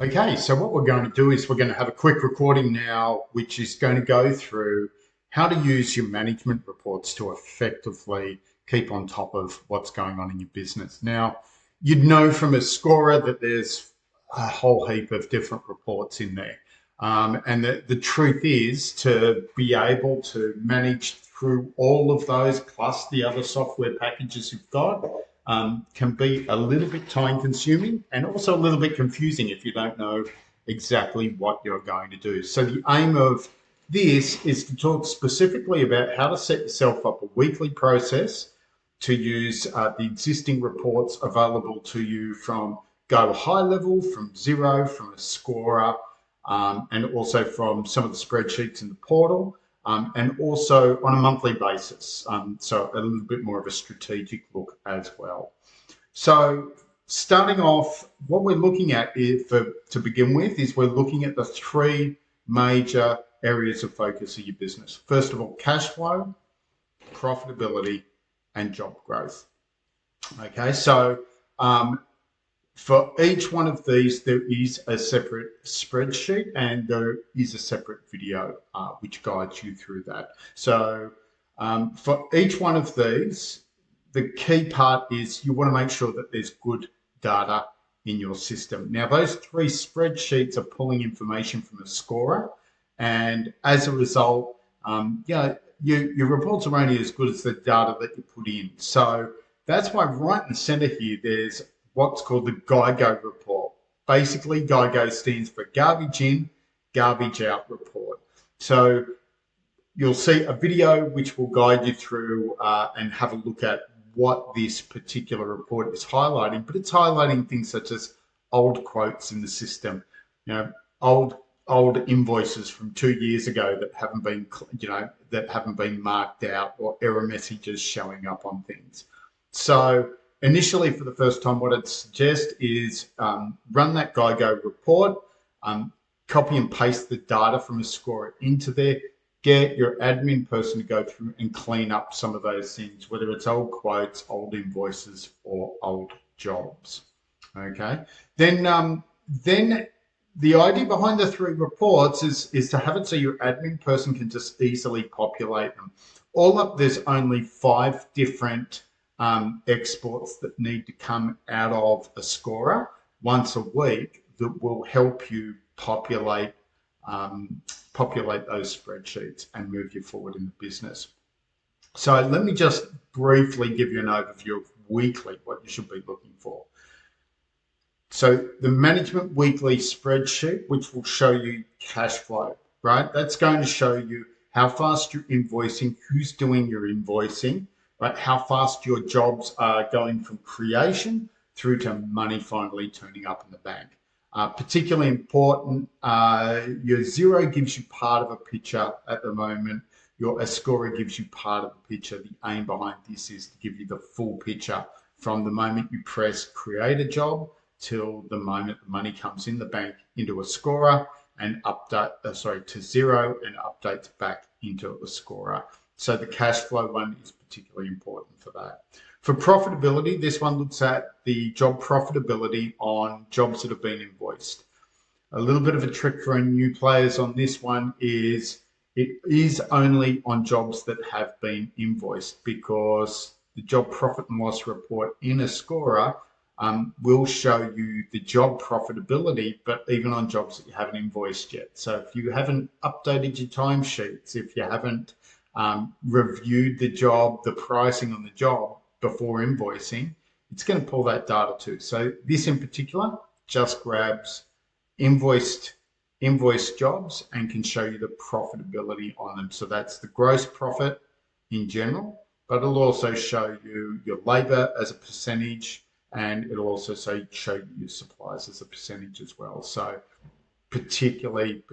Okay, so what we're going to do is we're going to have a quick recording now, which is going to go through how to use your management reports to effectively keep on top of what's going on in your business. Now, you'd know from Ascora that there's a whole heap of different reports in there. And the truth is to be able to manage through all of those, plus the other software packages you've got, can be a little bit time consuming and also a little bit confusing if you don't know exactly what you're going to do. So the aim of this is to talk specifically about how to set yourself up a weekly process to use the existing reports available to you from Go High Level, from Xero, from Ascora, and also from some of the spreadsheets in the portal, and also on a monthly basis. So a little bit more of a strategic look as well. So starting off, what we're looking at to begin with is we're looking at the three major areas of focus of your business. First of all, cash flow, profitability, and job growth. Okay, so for each one of these, there is a separate spreadsheet and there is a separate video which guides you through that. So for each one of these, the key part is you want to make sure that there's good data in your system. Now, those three spreadsheets are pulling information from Ascora, and as a result, your reports are only as good as the data that you put in. So that's why right in the center here, there's what's called the GIGO report. Basically, GIGO stands for Garbage In, Garbage Out report. So you'll see a video which will guide you through and have a look at what this particular report is highlighting, but it's highlighting things such as old quotes in the system, old invoices from 2 years ago that haven't been marked out, or error messages showing up on things. So initially, for the first time, what I'd suggest is run that GIGO report, copy and paste the data from Ascora into there, get your admin person to go through and clean up some of those things, whether it's old quotes, old invoices, or old jobs. Okay. Then the idea behind the three reports is to have it so your admin person can just easily populate them. All up, there's only 5 different exports that need to come out of Ascora once a week that will help you populate those spreadsheets and move you forward in the business. So let me just briefly give you an overview of weekly, what you should be looking for. So the management weekly spreadsheet, which will show you cash flow, right? That's going to show you how fast you're invoicing, who's doing your invoicing, right? How fast your jobs are going from creation through to money finally turning up in the bank. Particularly important, your Xero gives you part of a picture at the moment. Your Ascora gives you part of the picture. The aim behind this is to give you the full picture from the moment you press create a job till the moment the money comes in the bank into Ascora and update, to Xero, and updates back into Ascora. So the cash flow one is particularly important for that. For profitability, this one looks at the job profitability on jobs that have been invoiced. A little bit of a trick for new players on this one is it is only on jobs that have been invoiced, because the job profit and loss report in Ascora will show you the job profitability, but even on jobs that you haven't invoiced yet. So if you haven't updated your timesheets, if you haven't reviewed the job, the pricing on the job before invoicing, it's going to pull that data too. So this in particular just grabs invoiced jobs and can show you the profitability on them. So that's the gross profit in general, but it'll also show you your labor as a percentage, and it'll also show you your supplies as a percentage as well. So particularly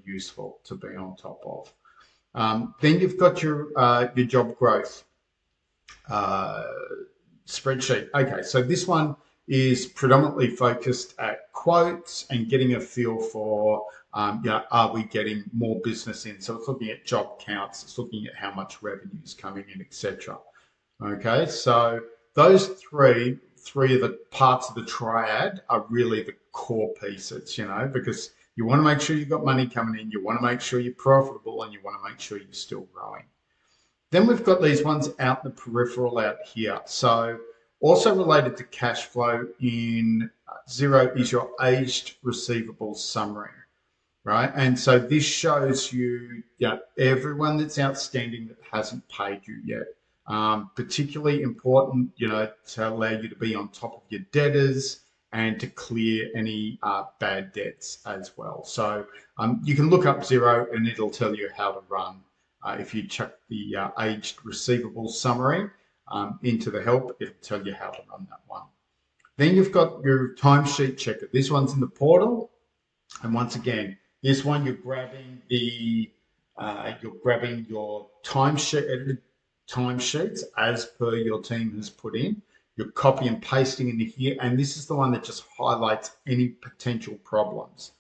useful to be on top of. Then you've got your job growth spreadsheet. Okay, so this one is predominantly focused at quotes and getting a feel for, are we getting more business in? So it's looking at job counts, it's looking at how much revenue is coming in, etc. Okay, so those three three of the parts of the triad are really the core pieces, because you want to make sure you've got money coming in, you want to make sure you're profitable, and you want to make sure you're still growing. Then we've got these ones out in the peripheral out here. So also related to cash flow in Xero is your aged receivables summary, right? And so this shows you, everyone that's outstanding that hasn't paid you yet. Particularly important, to allow you to be on top of your debtors and to clear any bad debts as well. So you can look up Xero and it'll tell you how to run. If you chuck the aged receivables summary into the help, it'll tell you how to run that one. Then you've got your timesheet checker. This one's in the portal. And once again, this one you're grabbing your edited timesheets as per your team has put in. You're copy and pasting into here, and this is the one that just highlights any potential problems.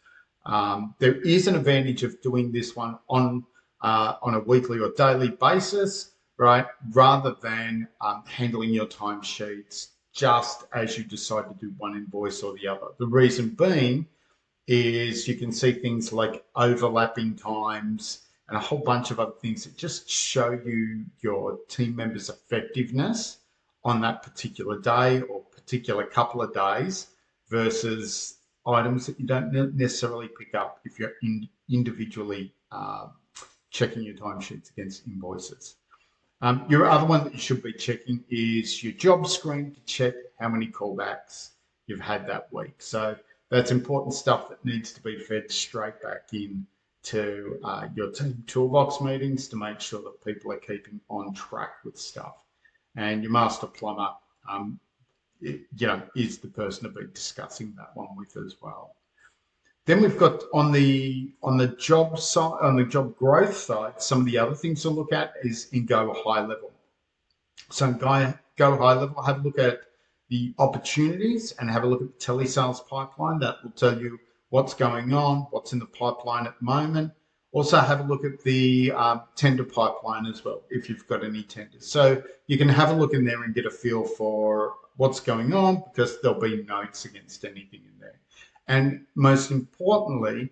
There is an advantage of doing this one on a weekly or daily basis, right? Rather than handling your timesheets just as you decide to do one invoice or the other. The reason being is you can see things like overlapping times and a whole bunch of other things that just show you your team members' effectiveness on that particular day or particular couple of days versus items that you don't necessarily pick up if you're individually checking your timesheets against invoices. Your other one that you should be checking is your job screen to check how many callbacks you've had that week. So that's important stuff that needs to be fed straight back in to your team toolbox meetings to make sure that people are keeping on track with stuff. And your master plumber, is the person to be discussing that one with as well. Then we've got on the job side, on the job growth side, some of the other things to look at is in Go High Level. So in Go High Level, have a look at the opportunities and have a look at the telesales pipeline. That will tell you what's going on, what's in the pipeline at the moment. Also have a look at the tender pipeline as well, if you've got any tenders. So you can have a look in there and get a feel for what's going on because there'll be notes against anything in there. And most importantly,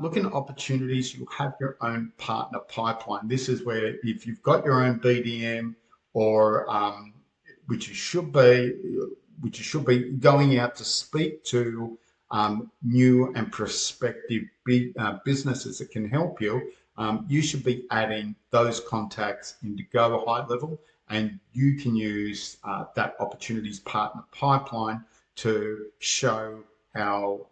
looking at opportunities, you'll have your own partner pipeline. This is where if you've got your own BDM or which you should be going out to speak to new and prospective businesses that can help you, you should be adding those contacts into Go High Level, and you can use that opportunities partner pipeline to show how,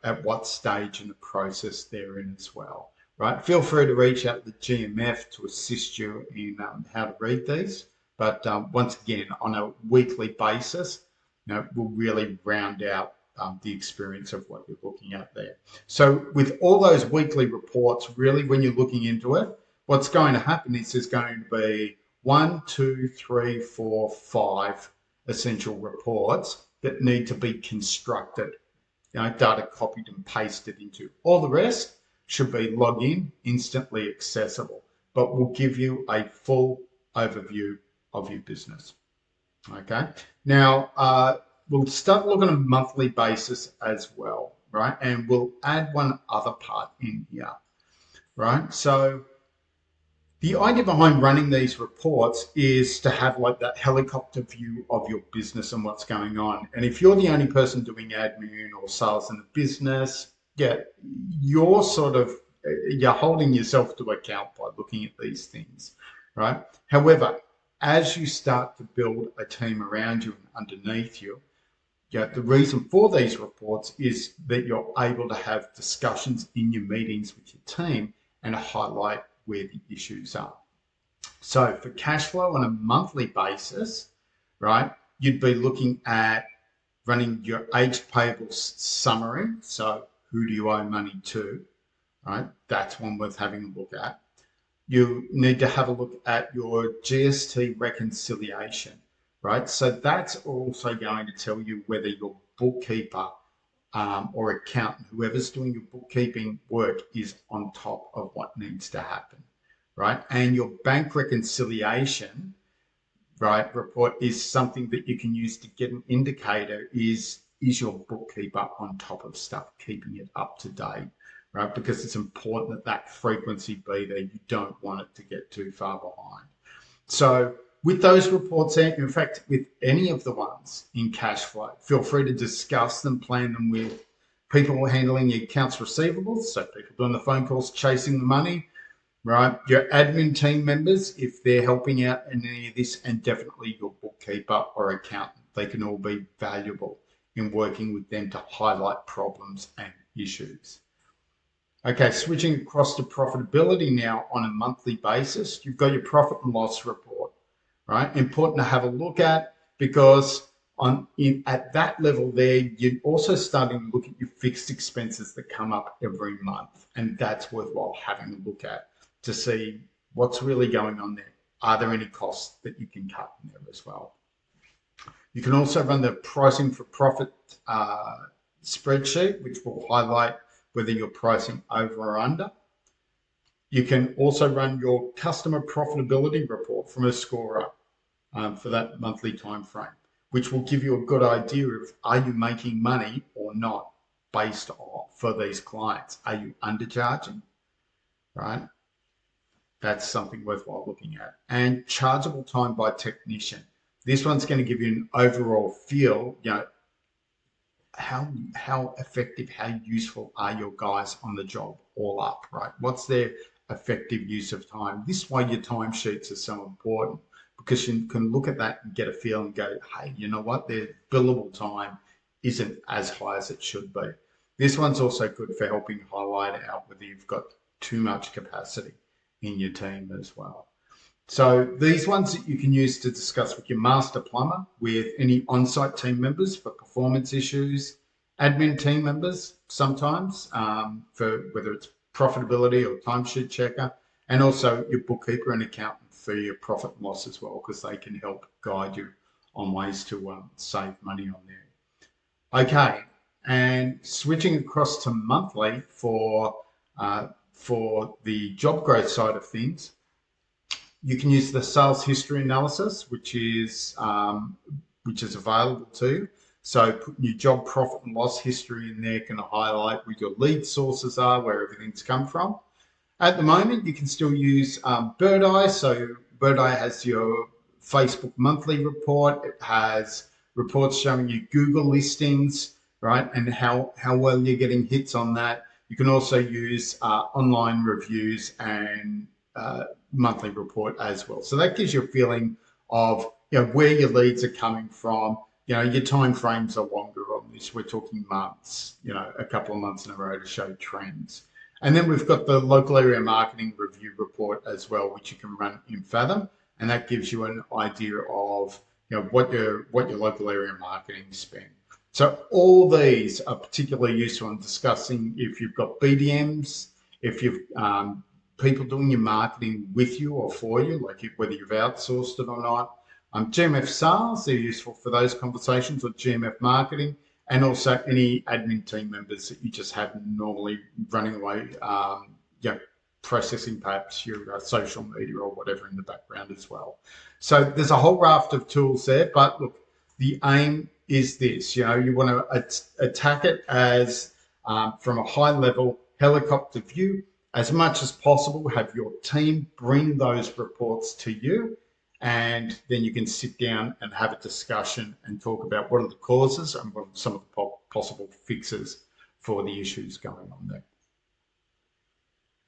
at what stage in the process they're in as well, right? Feel free to reach out to the GMF to assist you in how to read these. But once again, on a weekly basis, we'll really round out the experience of what you're looking at there. So with all those weekly reports, really when you're looking into it, what's going to happen is there's going to be 1, 2, 3, 4, 5 essential reports that need to be constructed, data copied and pasted into. All the rest should be log in, instantly accessible, but will give you a full overview of your business. Okay. Now, we'll start looking on a monthly basis as well, right? And we'll add one other part in here, right? So the idea behind running these reports is to have like that helicopter view of your business and what's going on. And if you're the only person doing admin or sales in the business, you're holding yourself to account by looking at these things, right? However, as you start to build a team around you and underneath you, the reason for these reports is that you're able to have discussions in your meetings with your team and highlight where the issues are. So for cash flow on a monthly basis, right, you'd be looking at running your aged payables summary. So who do you owe money to, right? That's one worth having a look at. You need to have a look at your GST reconciliation, right? So that's also going to tell you whether your bookkeeper or accountant, whoever's doing your bookkeeping work, is on top of what needs to happen, right? And your bank reconciliation, right, report is something that you can use to get an indicator. Is your bookkeeper on top of stuff, keeping it up to date, right? Because it's important that that frequency be there. You don't want it to get too far behind. So with those reports out, in fact, with any of the ones in Cashflow, feel free to discuss them, plan them with people handling your accounts receivables, so people doing the phone calls, chasing the money, right? Your admin team members, if they're helping out in any of this, and definitely your bookkeeper or accountant. They can all be valuable in working with them to highlight problems and issues. Okay, switching across to profitability now on a monthly basis, you've got your profit and loss report, right? Important to have a look at, because at that level there, you're also starting to look at your fixed expenses that come up every month, and that's worthwhile having a look at to see what's really going on there. Are there any costs that you can cut in there as well? You can also run the pricing for profit spreadsheet, which will highlight whether you're pricing over or under. You can also run your customer profitability report from Ascora for that monthly time frame, which will give you a good idea of, are you making money or not based on for these clients? Are you undercharging, right? That's something worthwhile looking at. And chargeable time by technician. This one's going to give you an overall feel, how effective, how useful are your guys on the job all up, right? What's their effective use of time? This is why your timesheets are so important, because you can look at that and get a feel and go, hey, you know what? Their billable time isn't as high as it should be. This one's also good for helping highlight out whether you've got too much capacity in your team as well. So these ones that you can use to discuss with your master plumber, with any on-site team members for performance issues, admin team members sometimes for whether it's profitability or timesheet checker, and also your bookkeeper and accountant for your profit and loss as well, because they can help guide you on ways to save money on there. Okay, and switching across to monthly for the job growth side of things. You can use the sales history analysis, which is available to you. So putting your job profit and loss history in there can highlight where your lead sources are, where everything's come from. At the moment, you can still use Bird Eye. So Bird Eye has your Facebook monthly report. It has reports showing you Google listings, right, and how well you're getting hits on that. You can also use online reviews and monthly report as well. So that gives you a feeling of where your leads are coming from. Your time frames are longer on this. We're talking months, a couple of months in a row to show trends. And then we've got the local area marketing review report as well, which you can run in Fathom, and that gives you an idea of what your local area marketing spend. So all these are particularly useful in discussing if you've got BDMs, if you've people doing your marketing with you or for you, like whether you've outsourced it or not. GMF sales, they're useful for those conversations, or GMF marketing, and also any admin team members that you just have normally running away, processing perhaps your social media or whatever in the background as well. So there's a whole raft of tools there, but look, the aim is this, you want to attack it as from a high level helicopter view. As much as possible, have your team bring those reports to you, and then you can sit down and have a discussion and talk about what are the causes and what are some of the possible fixes for the issues going on there.